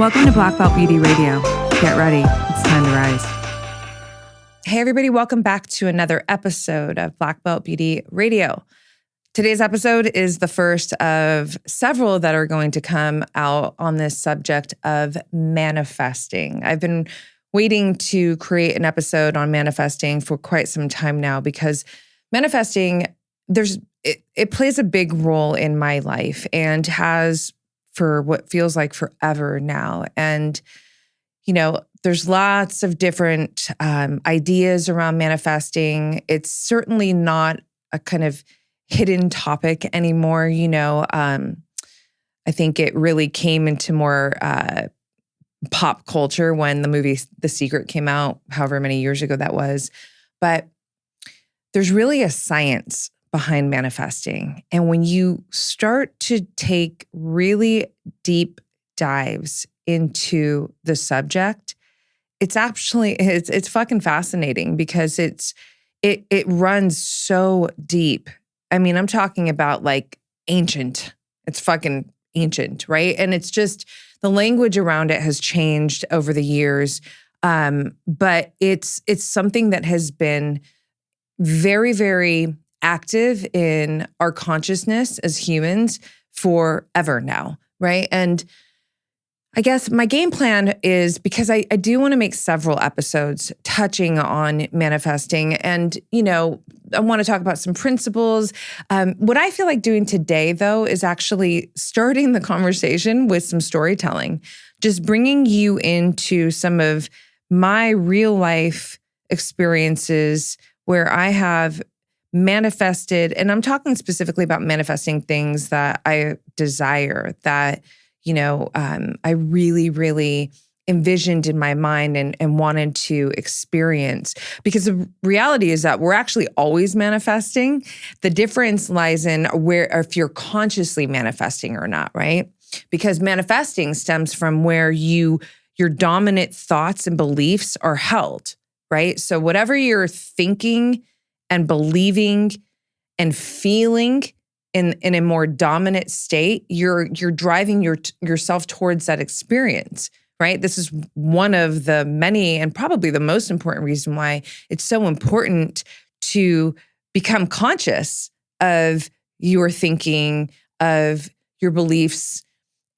Welcome to Black Belt Beauty Radio. Get ready. It's time to rise. Hey, everybody. Welcome back to another episode of Black Belt Beauty Radio. Today's episode is the first of several that are going to come out on this subject of manifesting. I've been waiting to create an episode on manifesting for quite some time now because manifesting, it plays a big role in my life and has for what feels like forever now. And, you know, there's lots of different ideas around manifesting. It's certainly not a kind of hidden topic anymore. You know, I think it really came into more pop culture when the movie The Secret came out, however many years ago that was. But there's really a science behind manifesting. And when you start to take really deep dives into the subject, it's fucking fascinating because it runs so deep. I mean, I'm talking about like ancient. It's fucking ancient, right? And it's just the language around it has changed over the years. But it's something that has been very, very active in our consciousness as humans forever now, right? And I guess my game plan is because I do want to make several episodes touching on manifesting. And, you know, I want to talk about some principles. What I feel like doing today, though, is actually starting the conversation with some storytelling, just bringing you into some of my real life experiences where I have manifested, and I'm talking specifically about manifesting things that I desire, that, you know, I really, really envisioned in my mind and wanted to experience. Because the reality is that we're actually always manifesting. The difference lies in if you're consciously manifesting or not, right? Because manifesting stems from where your dominant thoughts and beliefs are held, right? So whatever you're thinking and believing and feeling in a more dominant state, you're driving yourself towards that experience, right? This is one of the many and probably the most important reason why it's so important to become conscious of your thinking, of your beliefs,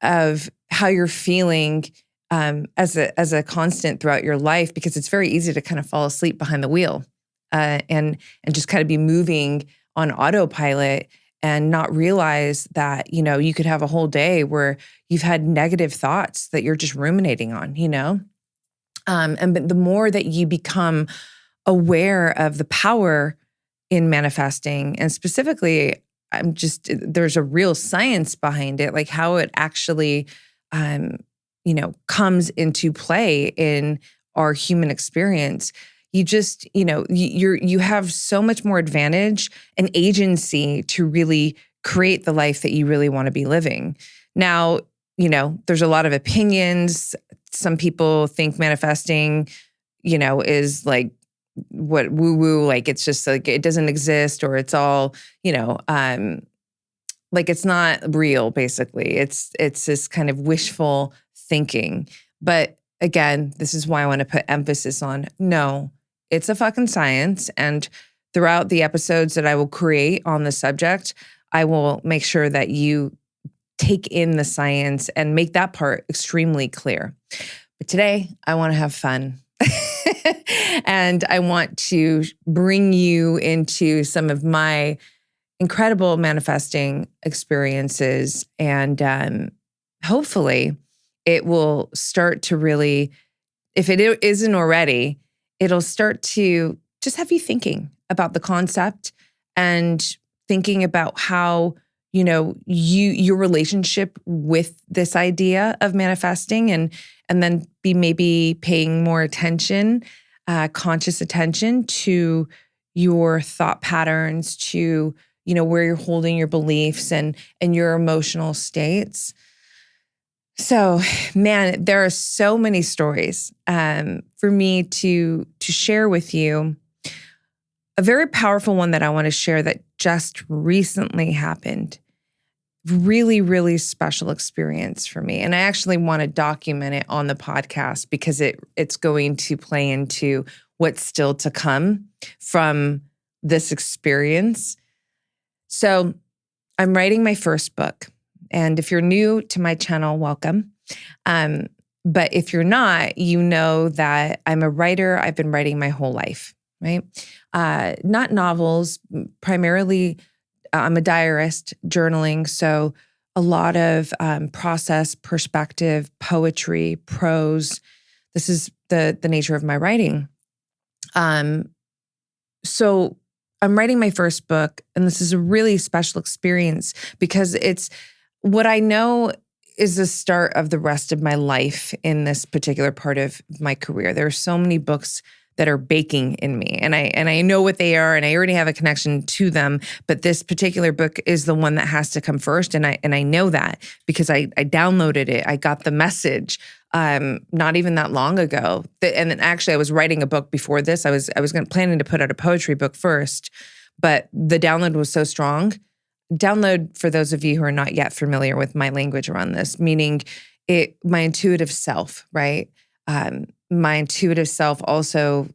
of how you're feeling as a constant throughout your life, because it's very easy to kind of fall asleep behind the wheel and just kind of be moving on autopilot and not realize that, you know, you could have a whole day where you've had negative thoughts that you're just ruminating on, you know? But the more that you become aware of the power in manifesting, and specifically, there's a real science behind it, like how it actually, you know, comes into play in our human experience. You just, you know, you have so much more advantage and agency to really create the life that you really want to be living. Now, you know, there's a lot of opinions. Some people think manifesting, you know, is like what woo-woo, like it's just like it doesn't exist, or it's all, you know, like it's not real, basically. It's this kind of wishful thinking. But again, this is why I want to put emphasis on no. It's a fucking science. And throughout the episodes that I will create on the subject, I will make sure that you take in the science and make that part extremely clear. But today, I want to have fun. And I want to bring you into some of my incredible manifesting experiences. And hopefully, it will start to really, if it isn't already, it'll start to just have you thinking about the concept and thinking about how, you know, your relationship with this idea of manifesting, and then be maybe paying more attention, conscious attention to your thought patterns, to, you know, where you're holding your beliefs and your emotional states. So, man, there are so many stories for me to share with you. A very powerful one that I want to share that just recently happened really, really special experience for me. And I actually want to document it on the podcast because it's going to play into what's still to come from this experience. So I'm writing my first book. And if you're new to my channel, welcome. But if you're not, you know that I'm a writer. I've been writing my whole life, right? Not novels, primarily I'm a diarist, journaling. So a lot of process, perspective, poetry, prose. This is the nature of my writing. So I'm writing my first book, and this is a really special experience because it's what I know is the start of the rest of my life in this particular part of my career. There are so many books that are baking in me, and I know what they are, and I already have a connection to them. But this particular book is the one that has to come first, and I know that because I downloaded it. I got the message not even that long ago. And then actually, I was writing a book before this. I was planning to put out a poetry book first, but the download was so strong. Download, for those of you who are not yet familiar with my language around this, meaning my intuitive self, right? My intuitive self also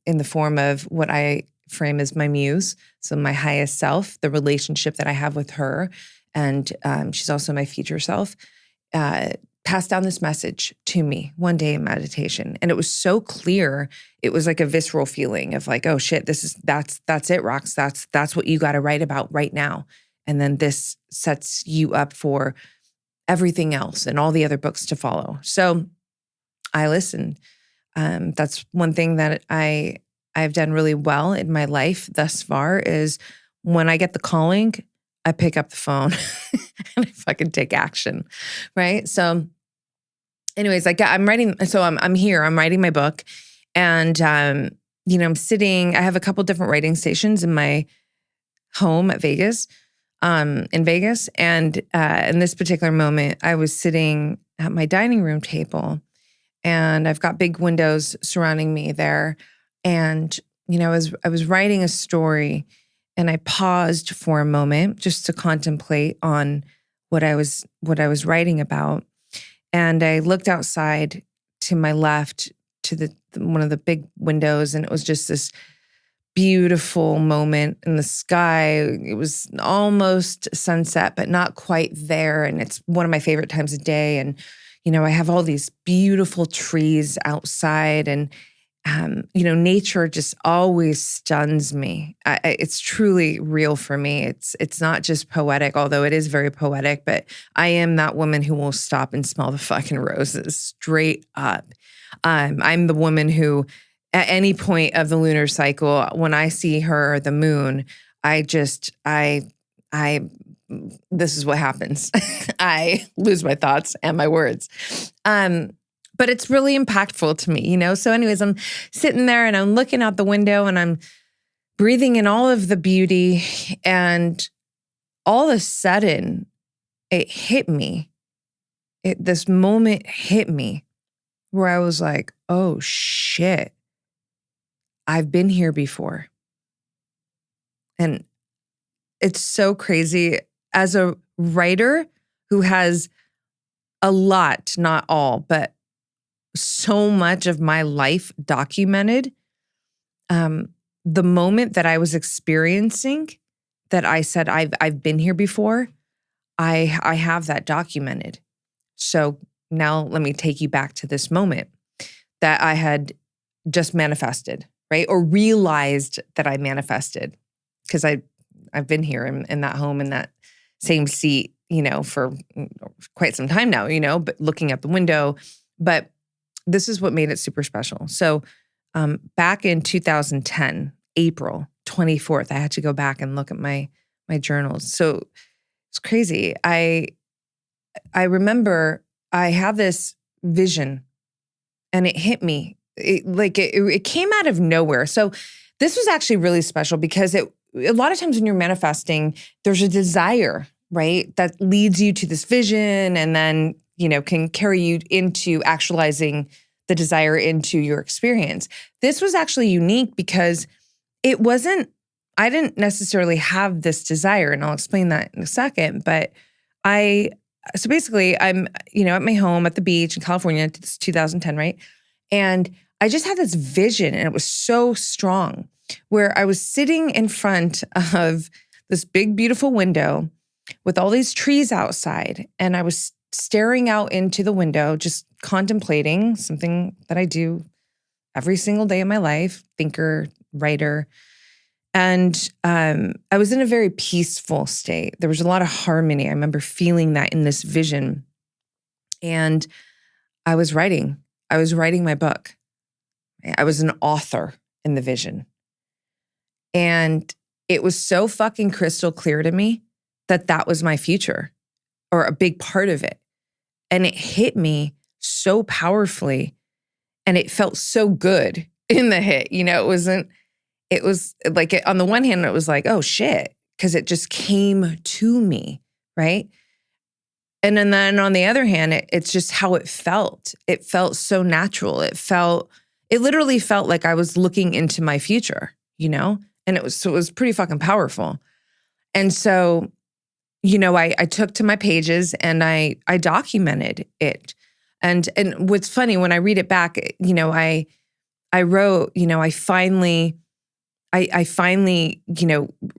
in the form of what I frame as my muse. So my highest self, the relationship that I have with her. And she's also my future self, passed down this message to me one day in meditation. And it was so clear. It was like a visceral feeling of like, oh shit, that's it, Rox. That's what you got to write about right now. And then this sets you up for everything else and all the other books to follow. So I listened. That's one thing that I've done really well in my life thus far is when I get the calling, I pick up the phone and I fucking take action, right? So anyways, I'm writing, so I'm here, I'm writing my book, and I'm sitting, I have a couple different writing stations in my home in Vegas. And in this particular moment, I was sitting at my dining room table, and I've got big windows surrounding me there. And, I was writing a story, and I paused for a moment just to contemplate on what I was writing about. And I looked outside to my left to one of the big windows, and it was just this beautiful moment in the sky. It was almost sunset, but not quite there. And it's one of my favorite times of day. And, I have all these beautiful trees outside, and, nature just always stuns me. It's truly real for me. It's not just poetic, although it is very poetic, but I am that woman who will stop and smell the fucking roses straight up. I'm the woman who, at any point of the lunar cycle, when I see her, the moon, this is what happens. I lose my thoughts and my words. But it's really impactful to me, So anyways, I'm sitting there and I'm looking out the window and I'm breathing in all of the beauty. And all of a sudden, it hit me. This moment hit me where I was like, oh shit. I've been here before. And it's so crazy. As a writer who has a lot, not all, but so much of my life documented, the moment that I was experiencing that I said, I've been here before, I have that documented. So now let me take you back to this moment that I had just manifested. Right? Or realized that I manifested, because I've been here in that home, in that same seat, for quite some time now, but looking out the window. But this is what made it super special. So back in 2010, April 24th, I had to go back and look at my journals. So it's crazy. I remember I had this vision, and it hit me. It came out of nowhere. So this was actually really special because a lot of times when you're manifesting, there's a desire, right? That leads you to this vision and then, can carry you into actualizing the desire into your experience. This was actually unique because I didn't necessarily have this desire, and I'll explain that in a second, but so basically I'm, at my home at the beach in California. It's 2010, right? And I just had this vision, and it was so strong, where I was sitting in front of this big, beautiful window with all these trees outside. And I was staring out into the window, just contemplating something that I do every single day of my life, thinker, writer. And I was in a very peaceful state. There was a lot of harmony. I remember feeling that in this vision. And I was writing my book. I was an author in the vision. And it was so fucking crystal clear to me that that was my future, or a big part of it. And it hit me so powerfully, and it felt so good in the hit. It was like, on the one hand, it was like, oh shit, because it just came to me, right? And then on the other hand, it's just how it felt. It felt so natural. It literally felt like I was looking into my future, and it was pretty fucking powerful. And so, I took to my pages and I documented it. And what's funny, when I read it back, I wrote, I finally,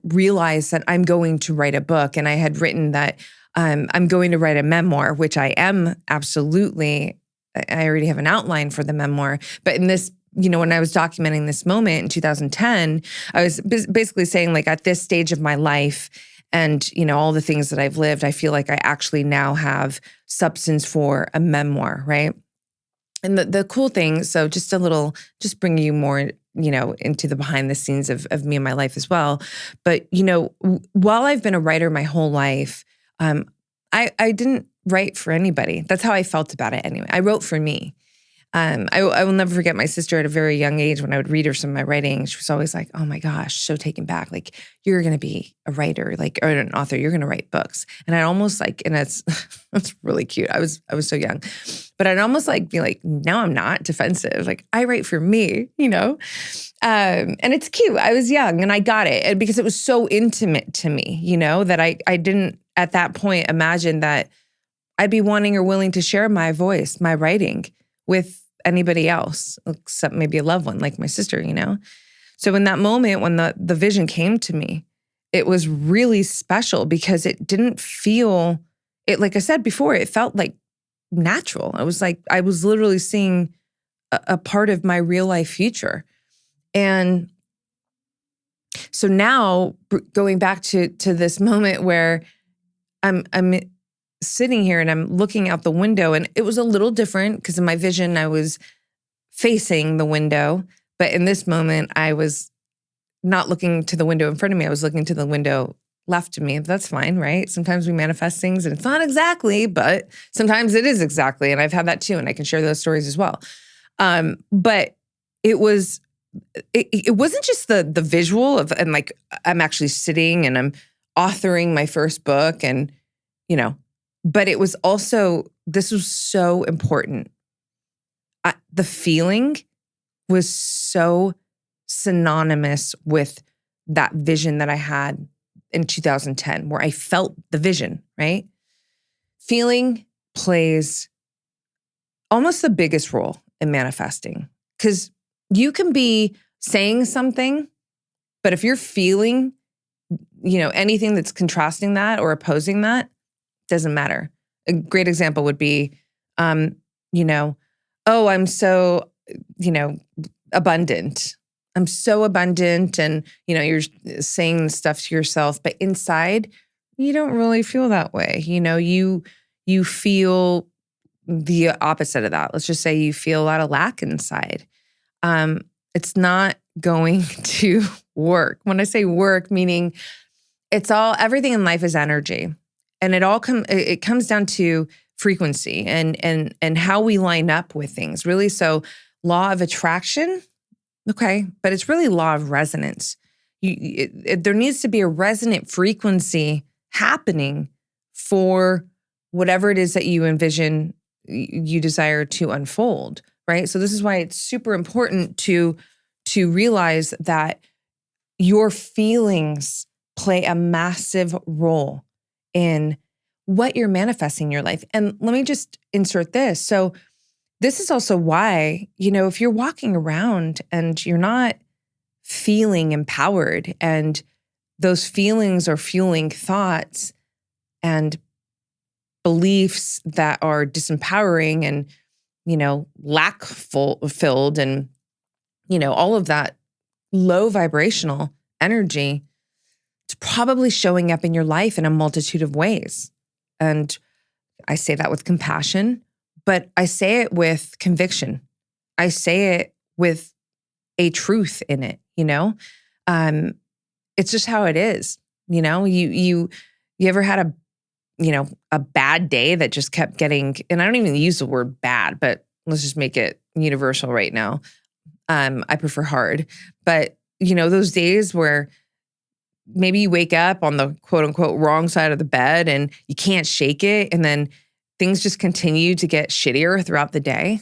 realized that I'm going to write a book. And I had written that I'm going to write a memoir, which I am absolutely. I already have an outline for the memoir. But in this, when I was documenting this moment in 2010, I was basically saying, like, at this stage of my life and, all the things that I've lived, I feel like I actually now have substance for a memoir, right? And the cool thing, so just bring you more, into the behind the scenes of me and my life as well. But, while I've been a writer my whole life, I didn't write for anybody. That's how I felt about it anyway. I wrote for me. I will never forget my sister at a very young age when I would read her some of my writing. She was always like, oh my gosh, so taken back. Like, you're going to be a writer, or an author. You're going to write books. And I'd almost and that's really cute. I was so young, but I'd almost be like, no, I'm not defensive. Like, I write for me, and it's cute. I was young and I got it, and because it was so intimate to me, that I didn't at that point imagine that I'd be wanting or willing to share my voice, my writing with anybody else, except maybe a loved one like my sister, So in that moment when the vision came to me, it was really special because it didn't feel, like I said before, it felt like natural. It was like I was literally seeing a part of my real life future. And so now going back to this moment where I'm sitting here and I'm looking out the window, and it was a little different because in my vision, I was facing the window. But in this moment, I was not looking to the window in front of me. I was looking to the window left of me. That's fine, right? Sometimes we manifest things and it's not exactly, but sometimes it is exactly. And I've had that too. And I can share those stories as well. But it wasn't just the visual of, and like, I'm actually sitting and I'm authoring my first book and, but it was also, this was so important. The feeling was so synonymous with that vision that I had in 2010, where I felt the vision, right? Feeling plays almost the biggest role in manifesting, because you can be saying something, but if you're feeling, anything that's contrasting that or opposing that, doesn't matter. A great example would be, oh, I'm so, abundant. I'm so abundant. And, you're saying stuff to yourself, but inside, you don't really feel that way. You feel the opposite of that. Let's just say you feel a lot of lack inside. It's not going to work. When I say work, meaning everything in life is energy. And it comes down to frequency and how we line up with things, really. So law of attraction, okay, but it's really law of resonance. There needs to be a resonant frequency happening for whatever it is that you envision, you desire to unfold, right? So this is why it's super important to realize that your feelings play a massive role in what you're manifesting in your life. And let me just insert this. So this is also why, if you're walking around and you're not feeling empowered and those feelings are fueling thoughts and beliefs that are disempowering and, lack-filled and, all of that low vibrational energy, it's probably showing up in your life in a multitude of ways. And I say that with compassion, but I say it with conviction. I say it with a truth in it, It's just how it is, You ever had a bad day that just kept getting, and I don't even use the word bad, but let's just make it universal right now. I prefer hard, but those days where maybe you wake up on the quote unquote wrong side of the bed and you can't shake it. And then things just continue to get shittier throughout the day.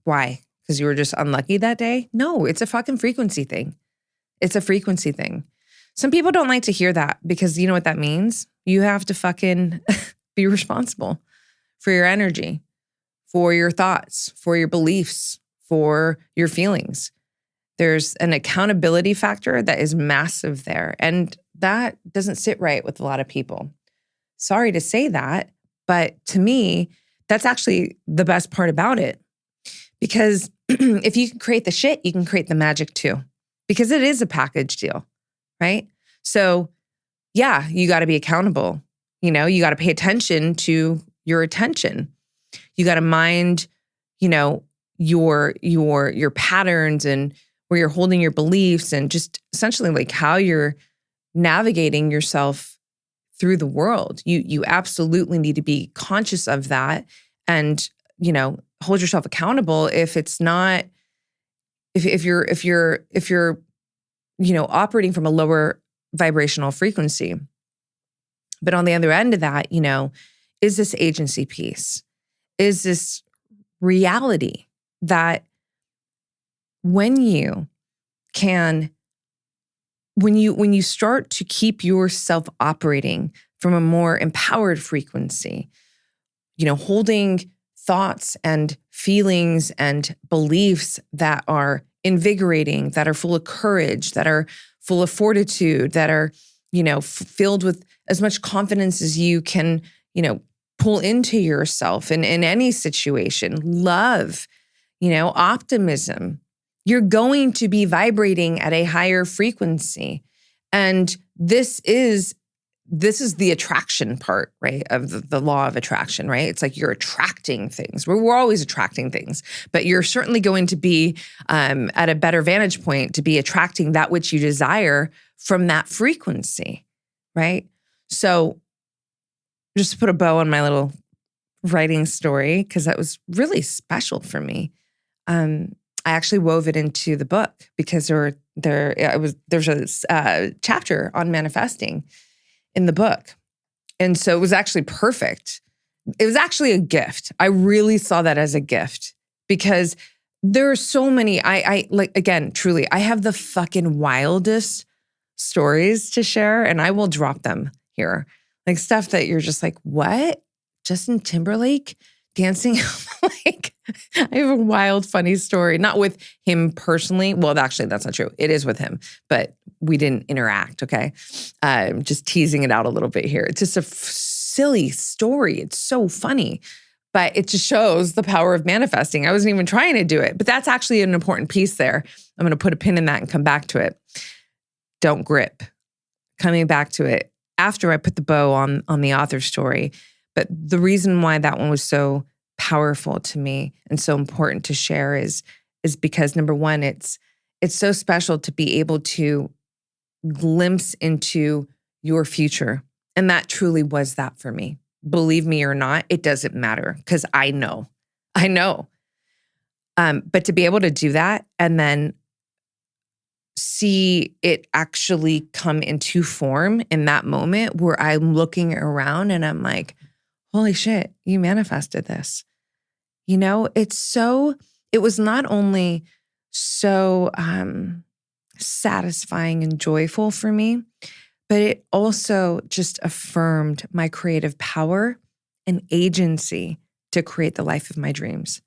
Why? Because you were just unlucky that day? No, it's a fucking frequency thing. It's a frequency thing. Some people don't like to hear that because you know what that means? You have to fucking be responsible for your energy, for your thoughts, for your beliefs, for your feelings. There's an accountability factor that is massive there. And that doesn't sit right with a lot of people. Sorry to say that, but to me, that's actually the best part about it. Because if you can create the shit, you can create the magic too. Because it is a package deal, right? So yeah, you got to be accountable. You got to pay attention to your attention. You got to mind, your patterns and where you're holding your beliefs and just essentially like how you're navigating yourself through the world. You absolutely need to be conscious of that and, hold yourself accountable if it's not, if you're operating from a lower vibrational frequency. But on the other end of that, is this agency piece? Is this reality that when you start to keep yourself operating from a more empowered frequency, holding thoughts and feelings and beliefs that are invigorating, that are full of courage, that are full of fortitude, that are, filled with as much confidence as you can, pull into yourself in any situation, love, optimism, you're going to be vibrating at a higher frequency. And this is the attraction part, right, of the law of attraction, right? It's like you're attracting things. We're always attracting things, but you're certainly going to be at a better vantage point to be attracting that which you desire from that frequency, right? So just to put a bow on my little writing story, because that was really special for me. I actually wove it into the book because there's a chapter on manifesting in the book. And so it was actually perfect. It was actually a gift. I really saw that as a gift because there are so many, I like, again, truly, I have the fucking wildest stories to share and I will drop them here. Like stuff that you're just like, what? Justin Timberlake dancing? Like, I have a wild, funny story, not with him personally. Well, actually, that's not true. It is with him, but we didn't interact, okay? Just teasing it out a little bit here. It's just a silly story. It's so funny, but it just shows the power of manifesting. I wasn't even trying to do it, but that's actually an important piece there. I'm going to put a pin in that and come back to it. Don't grip. Coming back to it after I put the bow on the author's story. But the reason why that one was so powerful to me and so important to share is because number one, it's so special to be able to glimpse into your future. And that truly was that for me. Believe me or not, it doesn't matter because I know. But to be able to do that and then see it actually come into form in that moment where I'm looking around and I'm like, holy shit, you manifested this. It was not only so satisfying and joyful for me, but it also just affirmed my creative power and agency to create the life of my dreams.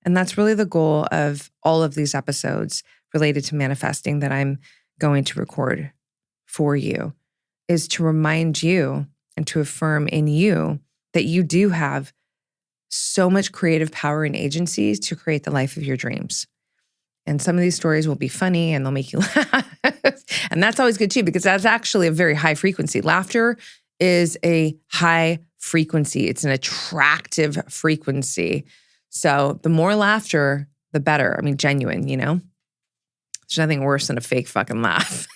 And that's really the goal of all of these episodes related to manifesting that I'm going to record for you, is to remind you and to affirm in you that you do have so much creative power and agency to create the life of your dreams. And some of these stories will be funny and they'll make you laugh. And that's always good too, because that's actually a very high frequency. Laughter is a high frequency. It's an attractive frequency. So the more laughter, the better. I mean, genuine, There's nothing worse than a fake fucking laugh.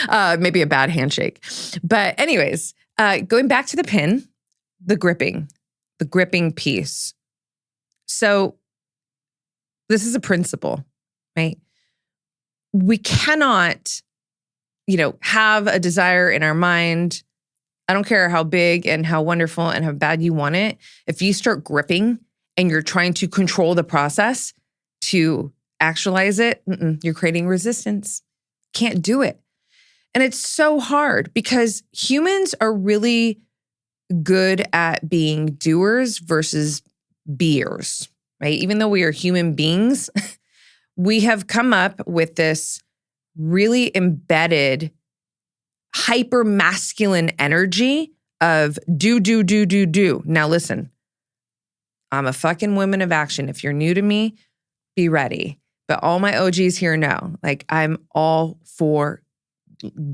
Maybe a bad handshake. But anyways, going back to the pin, the gripping piece. So this is a principle, right? We cannot, have a desire in our mind. I don't care how big and how wonderful and how bad you want it. If you start gripping and you're trying to control the process to actualize it, you're creating resistance. Can't do it. And it's so hard because humans are really good at being doers versus beers, right? Even though we are human beings, we have come up with this really embedded, hyper masculine energy of do. Now listen, I'm a fucking woman of action. If you're new to me, be ready. But all my OGs here know, I'm all for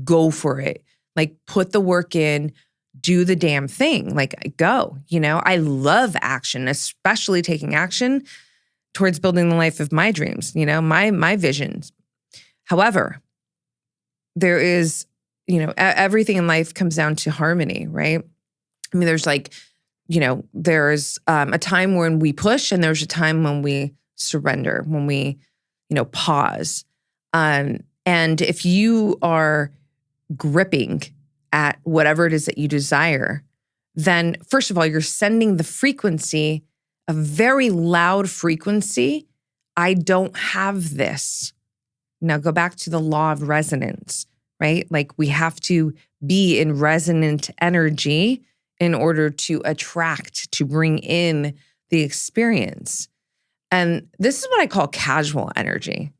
go for it. Put the work in, do the damn thing. Go, I love action, especially taking action towards building the life of my dreams, my visions. However, there is, everything in life comes down to harmony, right? I mean, there's there's a time when we push and there's a time when we surrender, when we, pause. And if you are gripping at whatever it is that you desire, then first of all, you're sending the frequency, a very loud frequency. I don't have this. Now go back to the law of resonance, right? We have to be in resonant energy in order to attract, to bring in the experience. And this is what I call casual energy.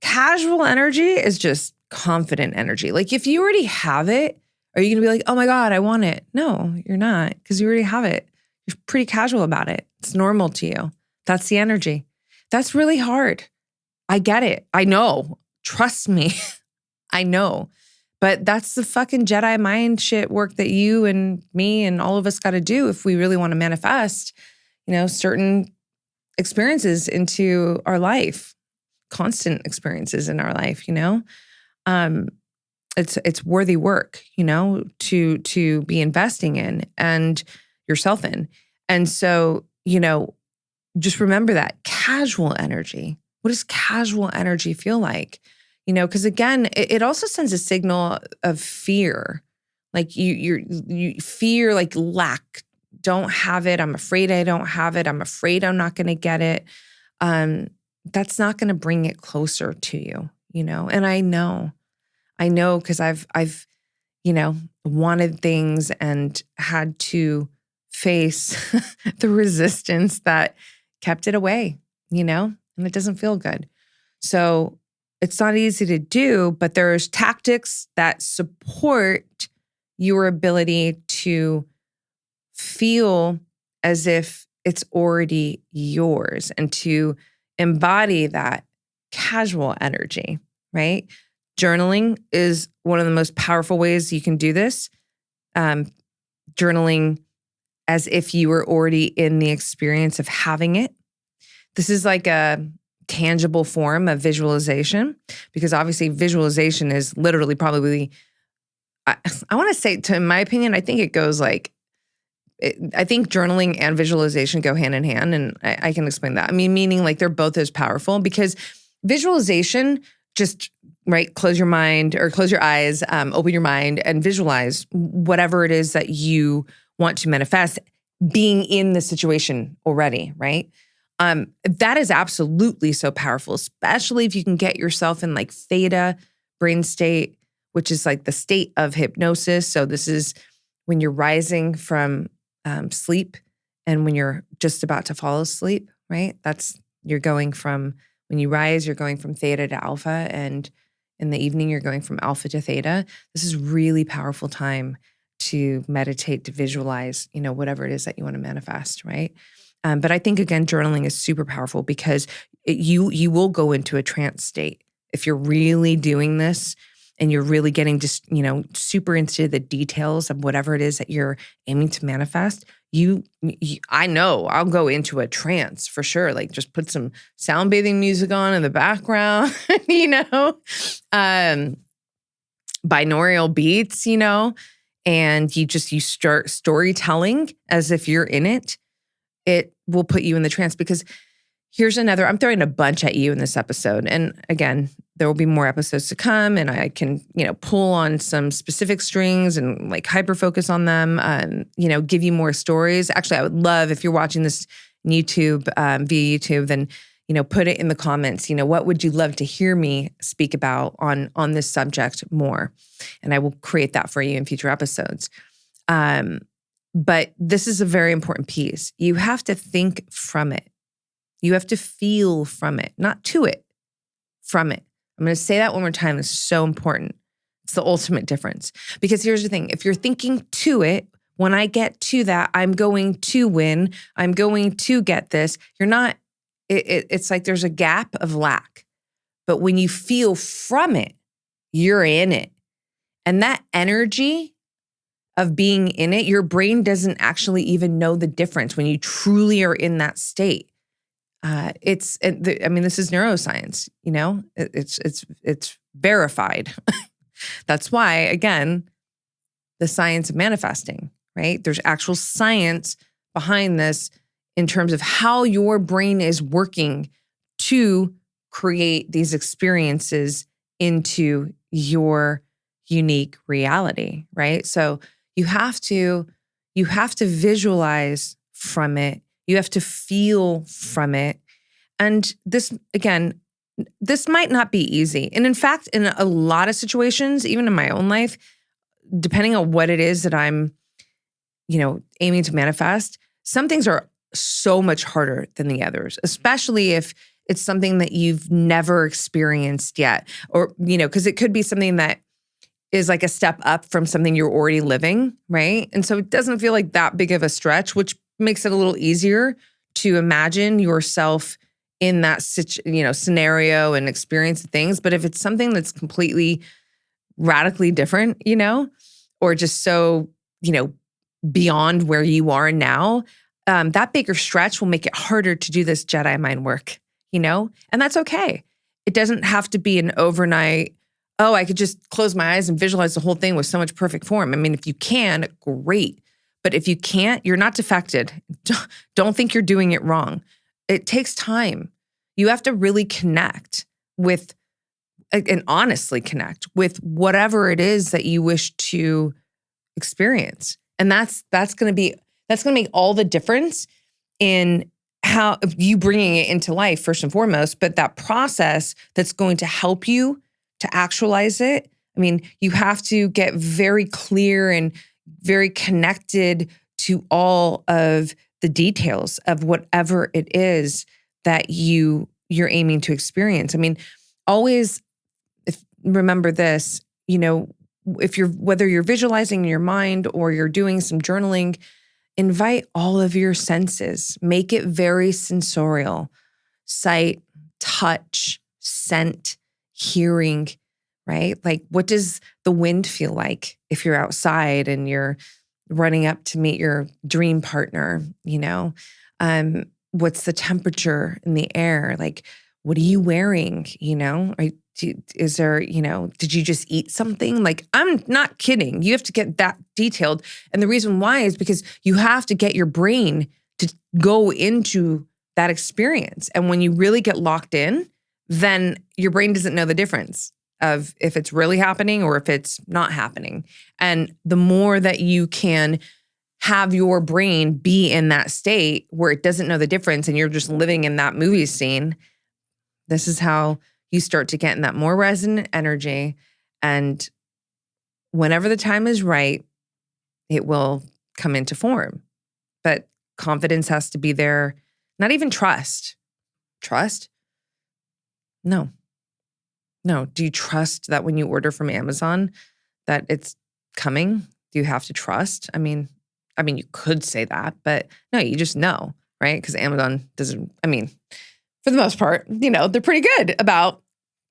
Casual energy is just confident energy. If you already have it, are you going to be like, oh my God, I want it? No, you're not, because you already have it. You're pretty casual about it. It's normal to you. That's the energy. That's really hard. I get it. I know. Trust me. I know. But that's the fucking Jedi mind shit work that you and me and all of us got to do if we really want to manifest, certain experiences into our life, constant experiences in our life, it's worthy work, to be investing in and yourself in. And so, just remember that casual energy. What does casual energy feel like? Because again, it also sends a signal of fear. You fear lack. Don't have it. I'm afraid I don't have it. I'm afraid I'm not going to get it. That's not going to bring it closer to you, And I know because I've wanted things and had to face the resistance that kept it away, and it doesn't feel good. So it's not easy to do, but there's tactics that support your ability to feel as if it's already yours and to embody that casual energy, right? Journaling is one of the most powerful ways you can do this. Journaling as if you were already in the experience of having it. This is like a tangible form of visualization, because obviously visualization is literally probably, I want to say, in my opinion, I think it goes I think journaling and visualization go hand in hand, and I can explain that. I mean, meaning they're both as powerful, because visualization just, right, close your mind or close your eyes, open your mind and visualize whatever it is that you want to manifest being in the situation already, right? That is absolutely so powerful, especially if you can get yourself in theta brain state which is like the state of hypnosis. So this is when you're rising from sleep and when you're just about to fall asleep, right? You're going from, when you rise, you're going from theta to alpha, and in the evening, you're going from alpha to theta. This is really powerful time to meditate, to visualize, whatever it is that you want to manifest, right? But I think, again, journaling is super powerful because you will go into a trance state. If you're really doing this and you're really getting just, super into the details of whatever it is that you're aiming to manifest, I know I'll go into a trance for sure. Like just put some sound bathing music on in the background, binaural beats, and you start storytelling as if you're in it. It will put you in the trance because here's another, I'm throwing a bunch at you in this episode. And again, there will be more episodes to come and I can, pull on some specific strings and like hyper focus on them, give you more stories. Actually, I would love if you're watching this via YouTube, then, put it in the comments, what would you love to hear me speak about on this subject more? And I will create that for you in future episodes. But this is a very important piece. You have to think from it. You have to feel from it, not to it, from it. I'm going to say that one more time. It's so important. It's the ultimate difference. Because here's the thing. If you're thinking to it, when I get to that, I'm going to win. I'm going to get this. You're not, it's like there's a gap of lack. But when you feel from it, you're in it. And that energy of being in it, your brain doesn't actually even know the difference when you truly are in that state. This is neuroscience, it's verified. That's why, again, the science of manifesting, right? There's actual science behind this in terms of how your brain is working to create these experiences into your unique reality, right? So you have to visualize from it. You have to feel from it. And this might not be easy. And in fact, in a lot of situations, even in my own life, depending on what it is that I'm, aiming to manifest, some things are so much harder than the others, especially if it's something that you've never experienced yet. Or, because it could be something that is like a step up from something you're already living, right? And so it doesn't feel like that big of a stretch, which makes it a little easier to imagine yourself in that scenario and experience things. But if it's something that's completely radically different, or just so, beyond where you are now, that bigger stretch will make it harder to do this Jedi mind work, and that's okay. It doesn't have to be an overnight, I could just close my eyes and visualize the whole thing with so much perfect form. I mean, if you can, great. But if you can't, you're not defected. Don't think you're doing it wrong. It takes time. You have to really connect with, and honestly connect with whatever it is that you wish to experience. And that's going to make all the difference in how you bringing it into life first and foremost, but that process that's going to help you to actualize it. I mean, you have to get very clear and very connected to all of the details of whatever it is that you're aiming to experience. I mean, always remember this, whether you're visualizing in your mind or you're doing some journaling, invite all of your senses. Make it very sensorial. Sight, touch, scent, hearing, right? Like, what does the wind feel like if you're outside and you're running up to meet your dream partner, what's the temperature in the air? Like, what are you wearing? Is there, did you just eat something? Like, I'm not kidding. You have to get that detailed. And the reason why is because you have to get your brain to go into that experience. And when you really get locked in, then your brain doesn't know the difference of if it's really happening or if it's not happening. And the more that you can have your brain be in that state where it doesn't know the difference and you're just living in that movie scene, this is how you start to get in that more resonant energy. And whenever the time is right, it will come into form. But confidence has to be there, not even trust. Trust? No. No. Do you trust that when you order from Amazon that it's coming? Do you have to trust? I mean, you could say that, but no, you just know, right? Because Amazon doesn't, for the most part, they're pretty good about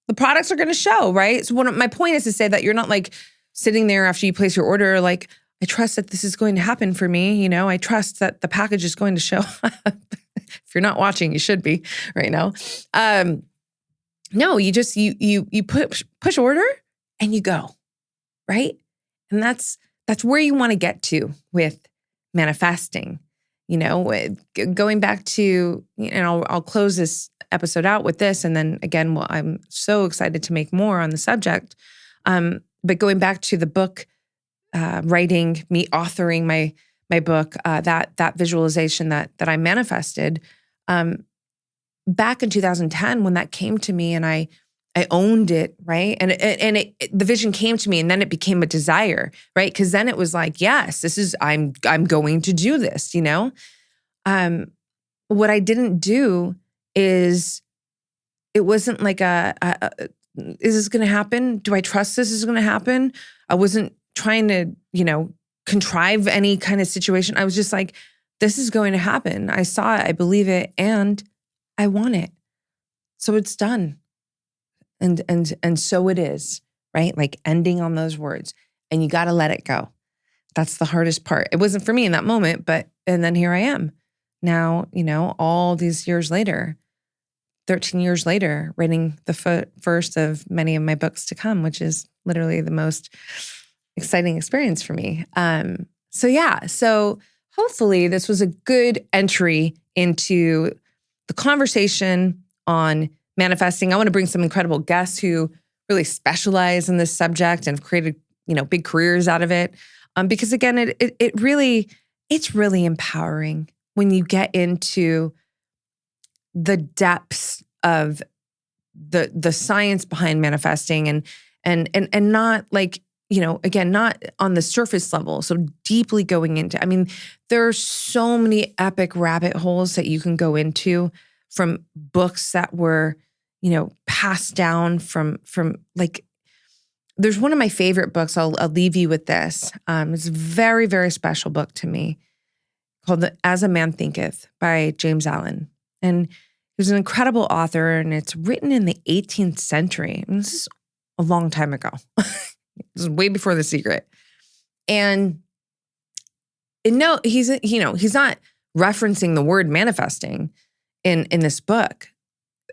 the products are going to show, right? So my point is to say that you're not like sitting there after you place your order, like, I trust that this is going to happen for me. I trust that the package is going to show up. If you're not watching, you should be right now. No, you just, you push order and you go, right? And that's where you want to get to with manifesting, going back to, I'll close this episode out with this. And then again, I'm so excited to make more on the subject. But going back to the book, writing, me authoring my book, that visualization that I manifested, back in 2010, when that came to me and I owned it, right? And the vision came to me and then it became a desire, right? Because then it was like, yes, I'm going to do this, What I didn't do is, it wasn't like is this going to happen? Do I trust this is going to happen? I wasn't trying to, contrive any kind of situation. I was just like, this is going to happen. I saw it, I believe it, and I want it. So it's done. And so it is, right? Like ending on those words. And you got to let it go. That's the hardest part. It wasn't for me in that moment, and then here I am. Now, all these years later, 13 years later, writing the first of many of my books to come, which is literally the most exciting experience for me. So hopefully this was a good entry into the conversation on manifesting. I want to bring some incredible guests who really specialize in this subject and have created, big careers out of it. Because again, it's really empowering when you get into the depths of the science behind manifesting and not like, again, not on the surface level. So deeply going into, there are so many epic rabbit holes that you can go into from books that were, passed down from like, there's one of my favorite books. I'll leave you with this. It's a very, very special book to me called As a Man Thinketh by James Allen. And he was an incredible author, and it's written in the 18th century. And this is a long time ago. This is way before The Secret. And no, he's not referencing the word manifesting in this book.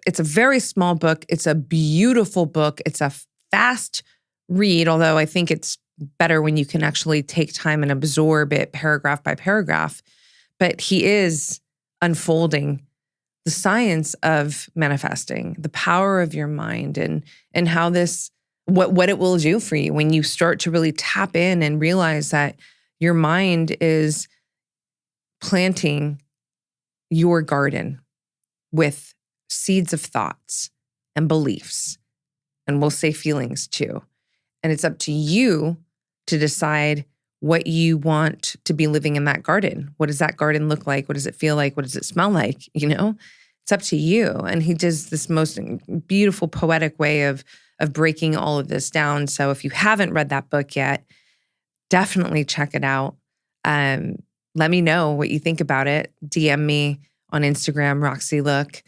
It's a very small book. It's a beautiful book. It's a fast read, although I think it's better when you can actually take time and absorb it paragraph by paragraph. But he is unfolding the science of manifesting, the power of your mind, and how this, what it will do for you when you start to really tap in and realize that your mind is planting your garden with seeds of thoughts and beliefs, and we'll say feelings too. And it's up to you to decide what you want to be living in that garden. What does that garden look like? What does it feel like? What does it smell like? It's up to you. And he does this most beautiful poetic way of breaking all of this down. So if you haven't read that book yet, definitely check it out. Let me know what you think about it. DM me on Instagram, Roxy Look.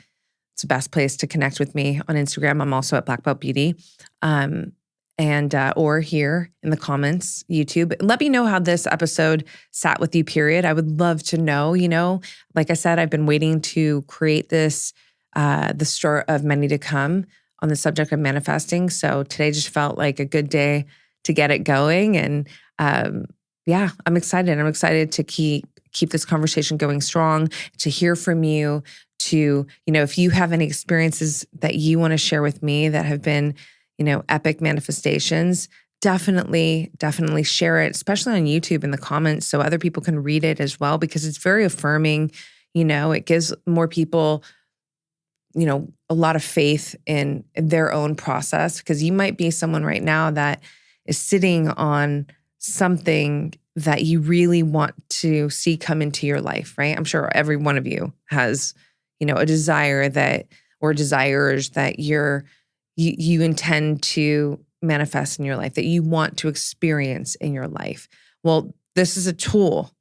It's the best place to connect with me on Instagram. I'm also at Black Belt Beauty. Or here in the comments, YouTube. Let me know how this episode sat with you, period. I would love to know, like I said, I've been waiting to create this, the start of many to come on the subject of manifesting. So today just felt like a good day to get it going. And I'm excited. I'm excited to keep this conversation going strong, to hear from you, to, if you have any experiences that you want to share with me that have been epic manifestations, definitely share it, especially on YouTube in the comments so other people can read it as well, because it's very affirming. It gives more people, a lot of faith in their own process, because you might be someone right now that is sitting on something that you really want to see come into your life, right? I'm sure every one of you has, a desire or desires that you intend to manifest in your life, that you want to experience in your life. Well, this is a tool.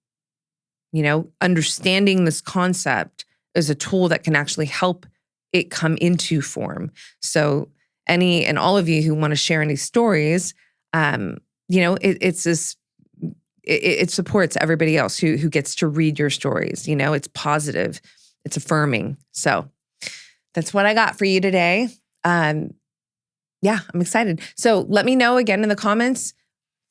Understanding this concept is a tool that can actually help it come into form. So any and all of you who want to share any stories, it supports everybody else who gets to read your stories. It's positive, it's affirming. So that's what I got for you today. I'm excited. So let me know again in the comments,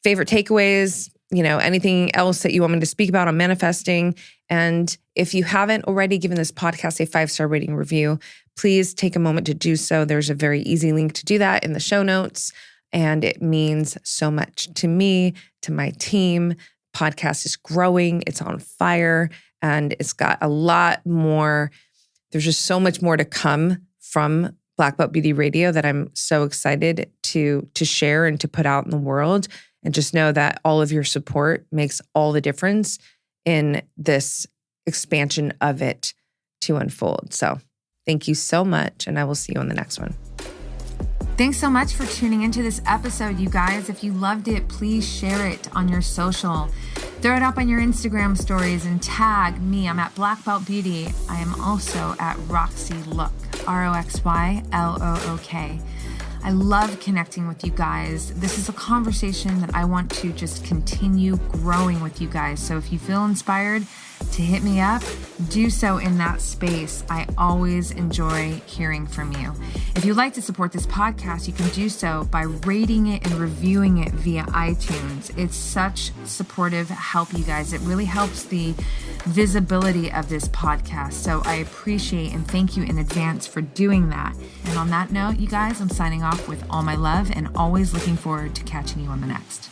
favorite takeaways, anything else that you want me to speak about on manifesting. And if you haven't already given this podcast a 5-star rating review, please take a moment to do so. There's a very easy link to do that in the show notes. And it means so much to me, to my team. Podcast is growing. It's on fire. And it's got a lot more. There's just so much more to come from Black Belt Beauty Radio that I'm so excited to share and to put out in the world. And just know that all of your support makes all the difference in this expansion of it to unfold. So thank you so much, and I will see you on the next one. Thanks so much for tuning into this episode, you guys. If you loved it, please share it on your social. Throw it up on your Instagram stories and tag me. I'm at Black Belt Beauty. I am also at Roxy Look, RoxyLook. I love connecting with you guys. This is a conversation that I want to just continue growing with you guys. So if you feel inspired to hit me up, do so in that space. I always enjoy hearing from you. If you'd like to support this podcast, you can do so by rating it and reviewing it via iTunes. It's such supportive help, you guys. It really helps the visibility of this podcast. So I appreciate and thank you in advance for doing that. And on that note, you guys, I'm signing off with all my love and always looking forward to catching you on the next.